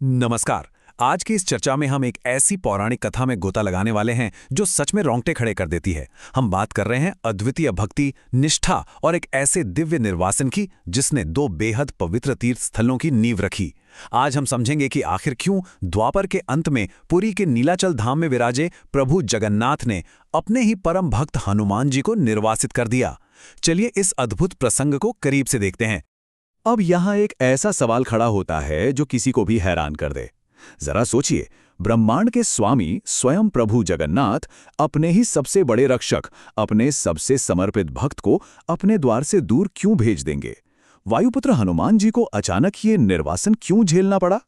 नमस्कार। आज की इस चर्चा में हम एक ऐसी पौराणिक कथा में गोता लगाने वाले हैं जो सच में रोंगटे खड़े कर देती है। हम बात कर रहे हैं अद्वितीय भक्ति, निष्ठा और एक ऐसे दिव्य निर्वासन की जिसने दो बेहद पवित्र तीर्थ स्थलों की नींव रखी। आज हम समझेंगे कि आखिर क्यों द्वापर के अंत में पुरी के नीलाचल धाम में विराजे प्रभु जगन्नाथ ने अपने ही परम भक्त हनुमान जी को निर्वासित कर दिया। चलिए इस अद्भुत प्रसंग को करीब से देखते हैं। अब यहाँ एक ऐसा सवाल खड़ा होता है जो किसी को भी हैरान कर दे। जरा सोचिए, ब्रह्मांड के स्वामी स्वयं प्रभु जगन्नाथ अपने ही सबसे बड़े रक्षक, अपने सबसे समर्पित भक्त को अपने द्वार से दूर क्यों भेज देंगे? वायुपुत्र हनुमान जी को अचानक ये निर्वासन क्यों झेलना पड़ा?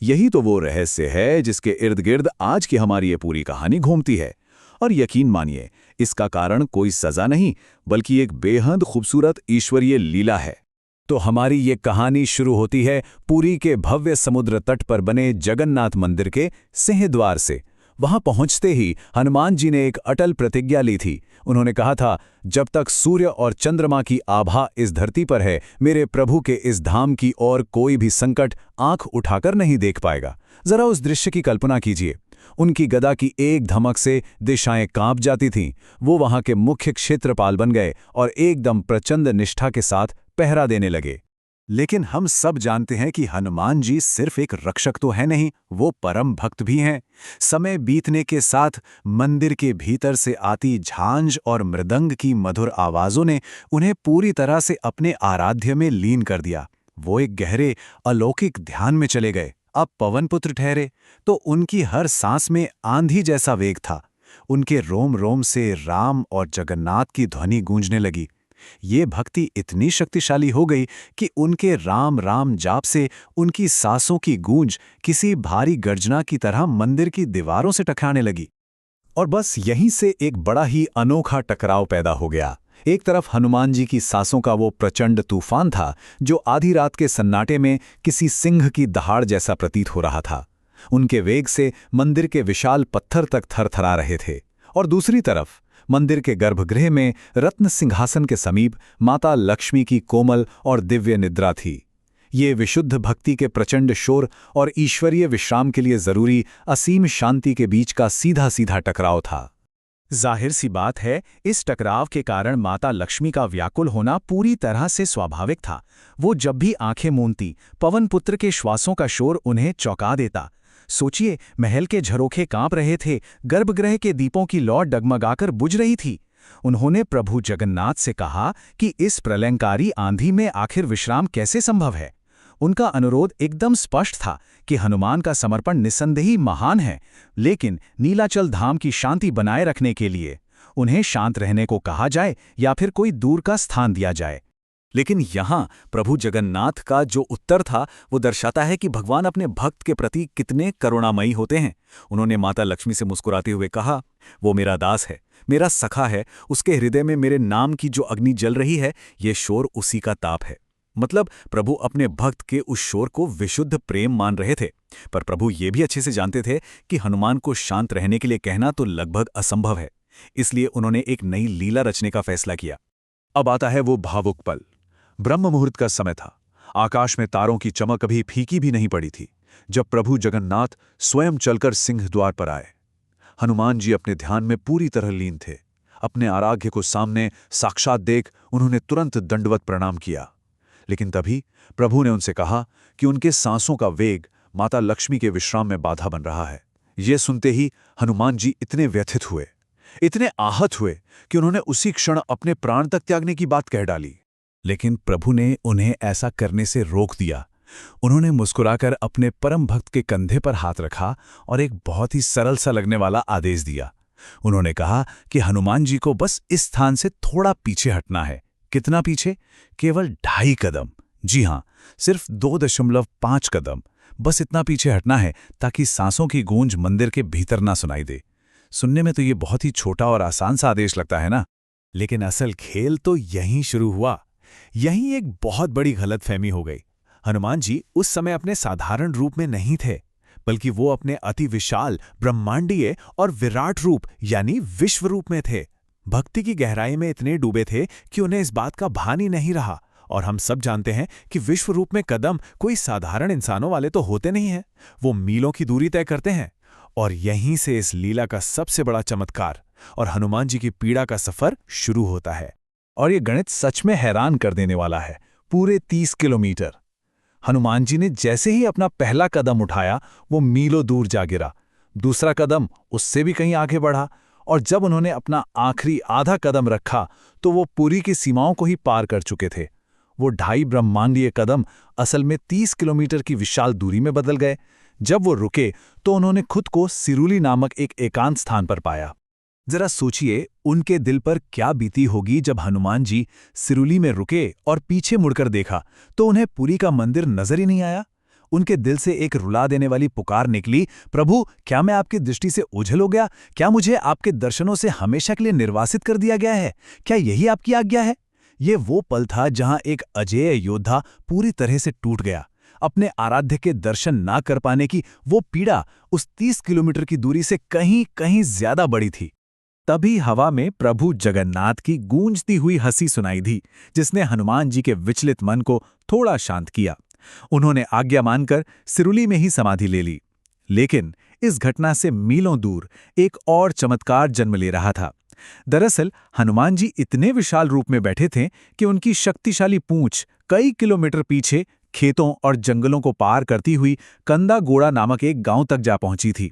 यही तो वो रहस्य है जिसके इर्द गिर्द आज की हमारी ये पूरी कहानी घूमती है। और यकीन मानिए, इसका कारण कोई सजा नहीं, बल्कि एक बेहद खूबसूरत ईश्वरीय लीला है। तो हमारी ये कहानी शुरू होती है पुरी के भव्य समुद्र तट पर बने जगन्नाथ मंदिर के सिंहद्वार से। वहां पहुंचते ही हनुमान जी ने एक अटल प्रतिज्ञा ली थी। उन्होंने कहा था, जब तक सूर्य और चंद्रमा की आभा इस धरती पर है, मेरे प्रभु के इस धाम की ओर कोई भी संकट आंख उठाकर नहीं देख पाएगा। जरा उस दृश्य की कल्पना कीजिए। उनकी गदा की एक धमक से दिशाएं कांप जाती थीं। वो वहां के मुख्य क्षेत्रपाल बन गए और एकदम प्रचंड निष्ठा के साथ पहरा देने लगे। लेकिन हम सब जानते हैं कि हनुमान जी सिर्फ एक रक्षक तो है नहीं, वो परम भक्त भी हैं। समय बीतने के साथ मंदिर के भीतर से आती झांझ और मृदंग की मधुर आवाजों ने उन्हें पूरी तरह से अपने आराध्य में लीन कर दिया। वो एक गहरे अलौकिक ध्यान में चले गए। अब पवनपुत्र ठहरे तो उनकी हर सांस में आंधी जैसा वेग था। उनके रोम रोम से राम और जगन्नाथ की ध्वनि गूंजने लगी। ये भक्ति इतनी शक्तिशाली हो गई कि उनके राम राम जाप से उनकी सांसों की गूंज किसी भारी गर्जना की तरह मंदिर की दीवारों से टकराने लगी। और बस यहीं से एक बड़ा ही अनोखा टकराव पैदा हो गया। एक तरफ हनुमान जी की सांसों का वो प्रचंड तूफान था जो आधी रात के सन्नाटे में किसी सिंह की दहाड़ जैसा प्रतीत हो रहा था। उनके वेग से मंदिर के विशाल पत्थर तक थरथरा रहे थे। और दूसरी तरफ मंदिर के गर्भगृह में रत्न सिंहासन के समीप माता लक्ष्मी की कोमल और दिव्य निद्रा थी। ये विशुद्ध भक्ति के प्रचंड शोर और ईश्वरीय विश्राम के लिए जरूरी असीम शांति के बीच का सीधा सीधा टकराव था। जाहिर सी बात है, इस टकराव के कारण माता लक्ष्मी का व्याकुल होना पूरी तरह से स्वाभाविक था। वो जब भी आंखें मूंदती, पवनपुत्र के श्वासों का शोर उन्हें चौंका देता। सोचिए, महल के झरोखे कांप रहे थे, गर्भगृह के दीपों की लौ डगमगाकर बुझ रही थी। उन्होंने प्रभु जगन्नाथ से कहा कि इस प्रलयंकारी आंधी में आखिर विश्राम कैसे संभव है। उनका अनुरोध एकदम स्पष्ट था कि हनुमान का समर्पण निस्संदेही महान है, लेकिन नीलाचल धाम की शांति बनाए रखने के लिए उन्हें शांत रहने को कहा जाए या फिर कोई दूर का स्थान दिया जाए। लेकिन यहाँ प्रभु जगन्नाथ का जो उत्तर था वो दर्शाता है कि भगवान अपने भक्त के प्रति कितने करुणामयी होते हैं। उन्होंने माता लक्ष्मी से मुस्कुराते हुए कहा, वो मेरा दास है, मेरा सखा है, उसके हृदय में मेरे नाम की जो अग्नि जल रही है, ये शोर उसी का ताप है। मतलब प्रभु अपने भक्त के उस शोर को विशुद्ध प्रेम मान रहे थे। पर प्रभु ये भी अच्छे से जानते थे कि हनुमान को शांत रहने के लिए कहना तो लगभग असंभव है। इसलिए उन्होंने एक नई लीला रचने का फैसला किया। अब आता है वो भावुक पल। ब्रह्म मुहूर्त का समय था। आकाश में तारों की चमक अभी फीकी भी नहीं पड़ी थी जब प्रभु जगन्नाथ स्वयं चलकर सिंहद्वार पर आए। हनुमान जी अपने ध्यान में पूरी तरह लीन थे। अपने आराध्य को सामने साक्षात देख उन्होंने तुरंत दंडवत प्रणाम किया। लेकिन तभी प्रभु ने उनसे कहा कि उनके सांसों का वेग माता लक्ष्मी के विश्राम में बाधा बन रहा है। ये सुनते ही हनुमान जी इतने व्यथित हुए, इतने आहत हुए कि उन्होंने उसी क्षण अपने प्राण तक त्यागने की बात कह डाली। लेकिन प्रभु ने उन्हें ऐसा करने से रोक दिया। उन्होंने मुस्कुराकर अपने परम भक्त के कंधे पर हाथ रखा और एक बहुत ही सरल सा लगने वाला आदेश दिया। उन्होंने कहा कि हनुमान जी को बस इस स्थान से थोड़ा पीछे हटना है। कितना पीछे? केवल 2.5 कदम। जी हाँ, सिर्फ 2.5 कदम। बस इतना पीछे हटना है ताकि सांसों की गूंज मंदिर के भीतर ना सुनाई दे। सुनने में तो ये बहुत ही छोटा और आसान सा आदेश लगता है ना, लेकिन असल खेल तो यहीं शुरू हुआ। यहीं एक बहुत बड़ी गलतफहमी हो गई। हनुमान जी उस समय अपने साधारण रूप में नहीं थे, बल्कि वो अपने अति विशाल, ब्रह्मांडीय और विराट रूप यानी विश्व रूप में थे। भक्ति की गहराई में इतने डूबे थे कि उन्हें इस बात का भान ही नहीं रहा और हम सब जानते हैं कि विश्व रूप में कदम कोई साधारण इंसानों वाले तो होते नहीं हैं, वो मीलों की दूरी तय करते हैं। और यहीं से इस लीला का सबसे बड़ा चमत्कार और हनुमान जी की पीड़ा का सफर शुरू होता है। और ये गणित सच में हैरान कर देने वाला है। पूरे 30 किलोमीटर। हनुमान जी ने जैसे ही अपना पहला कदम उठाया, वो मीलों दूर जा गिरा। दूसरा कदम उससे भी कहीं आगे बढ़ा, और जब उन्होंने अपना आखिरी आधा कदम रखा तो वो पुरी की सीमाओं को ही पार कर चुके थे। वो 2.5 ब्रह्मांडीय कदम असल में 30 किलोमीटर की विशाल दूरी में बदल गए। जब वो रुके तो उन्होंने खुद को सिरुली नामक एक एकांत स्थान पर पाया। जरा सोचिए उनके दिल पर क्या बीती होगी जब हनुमान जी सिरुली में रुके और पीछे मुड़कर देखा तो उन्हें पुरी का मंदिर नजर ही नहीं आया। उनके दिल से एक रुला देने वाली पुकार निकली, प्रभु, क्या मैं आपकी दृष्टि से ओझल हो गया? क्या मुझे आपके दर्शनों से हमेशा के लिए निर्वासित कर दिया गया है? क्या यही आपकी आज्ञा है? ये वो पल था जहां एक अजेय योद्धा पूरी तरह से टूट गया। अपने आराध्य के दर्शन ना कर पाने की वो पीड़ा उस 30 किलोमीटर की दूरी से कहीं कहीं ज्यादा बड़ी थी। तभी हवा में प्रभु जगन्नाथ की गूंजती हुई हंसी सुनाई दी, जिसने हनुमान जी के विचलित मन को थोड़ा शांत किया। उन्होंने आज्ञा मानकर सिरुली में ही समाधि ले ली। लेकिन इस घटना से मीलों दूर एक और चमत्कार जन्म ले रहा था। दरअसल हनुमान जी इतने विशाल रूप में बैठे थे कि उनकी शक्तिशाली पूंछ कई किलोमीटर पीछे खेतों और जंगलों को पार करती हुई कंदागोड़ा नामक एक गांव तक जा पहुंची थी।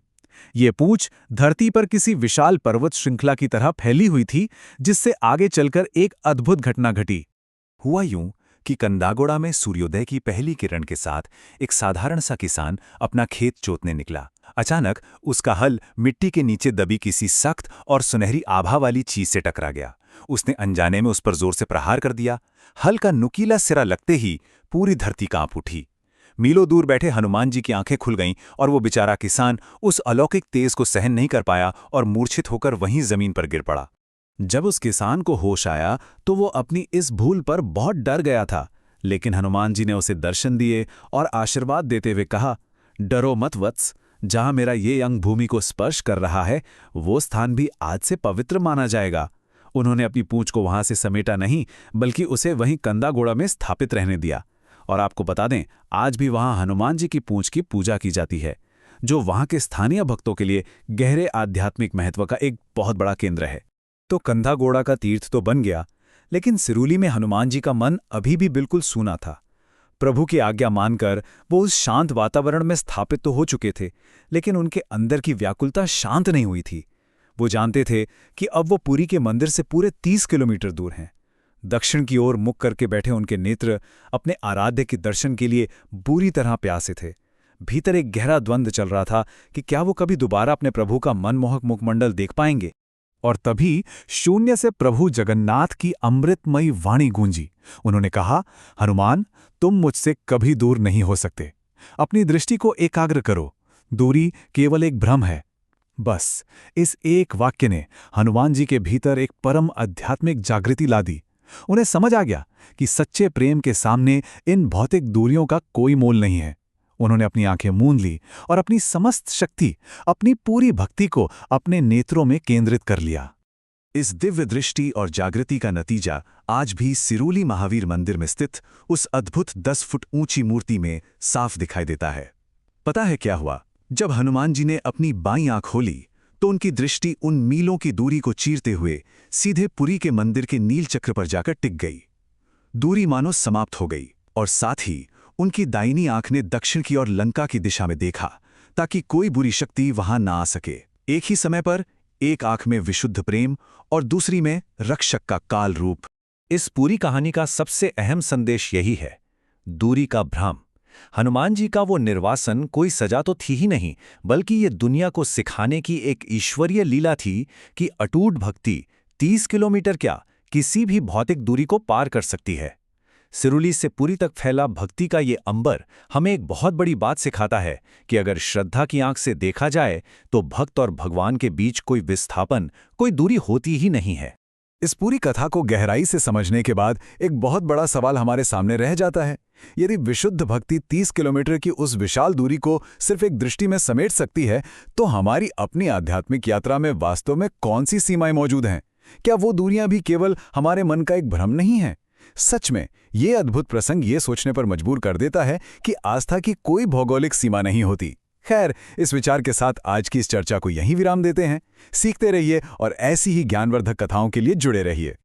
ये पूंछ धरती पर किसी विशाल पर्वत श्रृंखला की तरह फैली हुई थी, जिससे आगे चलकर एक अद्भुत घटना घटी। हुआ यूं कि कंदागोड़ा में सूर्योदय की पहली किरण के साथ एक साधारण सा किसान अपना खेत जोतने निकला। अचानक उसका हल मिट्टी के नीचे दबी किसी सख्त और सुनहरी आभा वाली चीज से टकरा गया। उसने अनजाने में उस पर जोर से प्रहार कर दिया। हल का नुकीला सिरा लगते ही पूरी धरती कांप उठी। मीलों दूर बैठे हनुमान जी की आंखें खुल गईं और वो बेचारा किसान उस अलौकिक तेज को सहन नहीं कर पाया और मूर्छित होकर वहीं जमीन पर गिर पड़ा। जब उस किसान को होश आया तो वो अपनी इस भूल पर बहुत डर गया था, लेकिन हनुमान जी ने उसे दर्शन दिए और आशीर्वाद देते हुए कहा, डरो मत वत्स, जहां मेरा ये अंग भूमि को स्पर्श कर रहा है वो स्थान भी आज से पवित्र माना जाएगा। उन्होंने अपनी पूंछ को वहां से समेटा नहीं, बल्कि उसे वहीं कंदागोड़ा में स्थापित रहने दिया। और आपको बता दें, आज भी वहां हनुमान जी की पूंछ की पूजा की जाती है, जो वहां के स्थानीय भक्तों के लिए गहरे आध्यात्मिक महत्व का एक बहुत बड़ा केंद्र है। तो कंदागोड़ा का तीर्थ तो बन गया, लेकिन सिरुली में हनुमान जी का मन अभी भी बिल्कुल सूना था। प्रभु की आज्ञा मानकर वो उस शांत वातावरण में स्थापित तो हो चुके थे, लेकिन उनके अंदर की व्याकुलता शांत नहीं हुई थी। वो जानते थे कि अब वो पुरी के मंदिर से पूरे 30 किलोमीटर दूर हैं। दक्षिण की ओर मुख करके बैठे उनके नेत्र अपने आराध्य के दर्शन के लिए बुरी तरह प्यासे थे। भीतर एक गहरा द्वंद्व चल रहा था कि क्या वो कभी दोबारा अपने प्रभु का मनमोहक मुखमंडल देख पाएंगे। और तभी शून्य से प्रभु जगन्नाथ की अमृतमयी वाणी गूंजी। उन्होंने कहा, हनुमान, तुम मुझसे कभी दूर नहीं हो सकते। अपनी दृष्टि को एकाग्र करो, दूरी केवल एक भ्रम है। बस इस एक वाक्य ने हनुमान जी के भीतर एक परम आध्यात्मिक जागृति ला दी। उन्हें समझ आ गया कि सच्चे प्रेम के सामने इन भौतिक दूरियों का कोई मोल नहीं है। उन्होंने अपनी आंखें मूंद ली और अपनी समस्त शक्ति, अपनी पूरी भक्ति को अपने नेत्रों में केंद्रित कर लिया। इस दिव्य दृष्टि और जागृति का नतीजा आज भी सिरुली महावीर मंदिर में स्थित उस अद्भुत 10 फुट ऊंची मूर्ति में साफ दिखाई देता है। पता है क्या हुआ? जब हनुमान जी ने अपनी बाईं आंख खोली तो उनकी दृष्टि उन मीलों की दूरी को चीरते हुए सीधे पुरी के मंदिर के नील चक्र पर जाकर टिक गई। दूरी मानो समाप्त हो गई और साथ ही उनकी दाहिनी आंख ने दक्षिण की ओर लंका की दिशा में देखा, ताकि कोई बुरी शक्ति वहां ना आ सके। एक ही समय पर एक आंख में विशुद्ध प्रेम और दूसरी में रक्षक का काल रूप। इस पूरी कहानी का सबसे अहम संदेश यही है, दूरी का भ्रम। हनुमान जी का वो निर्वासन कोई सजा तो थी ही नहीं, बल्कि ये दुनिया को सिखाने की एक ईश्वरीय लीला थी कि अटूट भक्ति 30 किलोमीटर क्या, किसी भी भौतिक दूरी को पार कर सकती है। सिरुली से पुरी तक फैला भक्ति का ये अंबर हमें एक बहुत बड़ी बात सिखाता है कि अगर श्रद्धा की आंख से देखा जाए तो भक्त और भगवान के बीच कोई विस्थापन, कोई दूरी होती ही नहीं है। इस पूरी कथा को गहराई से समझने के बाद एक बहुत बड़ा सवाल हमारे सामने रह जाता है। यदि विशुद्ध भक्ति 30 किलोमीटर की उस विशाल दूरी को सिर्फ एक दृष्टि में समेट सकती है, तो हमारी अपनी आध्यात्मिक यात्रा में वास्तव में कौन सी सीमाएं मौजूद हैं? क्या वो दूरियां भी केवल हमारे मन का एक भ्रम नहीं है? सच में ये अद्भुत प्रसंग ये सोचने पर मजबूर कर देता है कि आस्था की कोई भौगोलिक सीमा नहीं होती। खैर, इस विचार के साथ आज की इस चर्चा को यहीं विराम देते हैं। सीखते रहिए और ऐसी ही ज्ञानवर्धक कथाओं के लिए जुड़े रहिए।